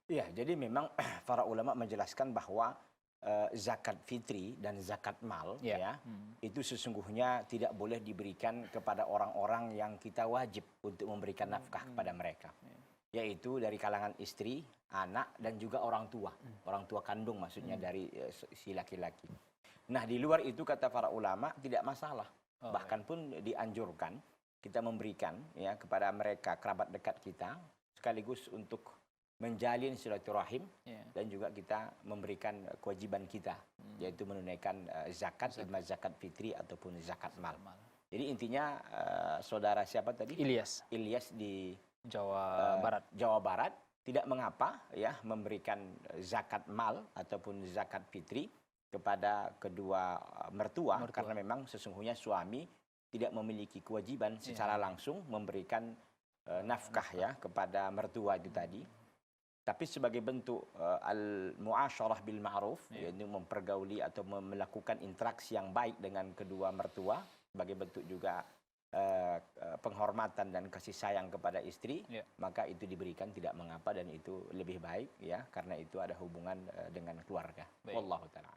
Iya, jadi memang para ulama menjelaskan bahwa zakat fitri dan zakat mal Ya. ya itu sesungguhnya tidak boleh diberikan kepada orang-orang yang kita wajib untuk memberikan nafkah kepada mereka, yaitu dari kalangan istri, anak dan juga orang tua kandung maksudnya dari si laki-laki. Nah, di luar itu kata para ulama tidak masalah. Oh, Bahkan pun dianjurkan kita memberikan ya kepada mereka kerabat dekat kita sekaligus untuk menjalin silaturahim ya. dan juga kita memberikan kewajiban kita yaitu menunaikan zakat, imma zakat fitri ataupun zakat mal. Jadi intinya saudara siapa tadi? Ilyas, Ilyas di Jawa Barat. Jawa Barat tidak mengapa ya memberikan zakat mal ataupun zakat fitri kepada kedua mertua karena memang sesungguhnya suami tidak memiliki kewajiban secara langsung memberikan nafkah ya kepada mertua itu tadi. Tapi sebagai bentuk al-mu'asyarah bil ma'ruf, yaitu mempergauli atau melakukan interaksi yang baik dengan kedua mertua, sebagai bentuk juga penghormatan dan kasih sayang kepada istri, maka itu diberikan tidak mengapa dan itu lebih baik ya karena itu ada hubungan dengan keluarga. Wallahu ta'ala.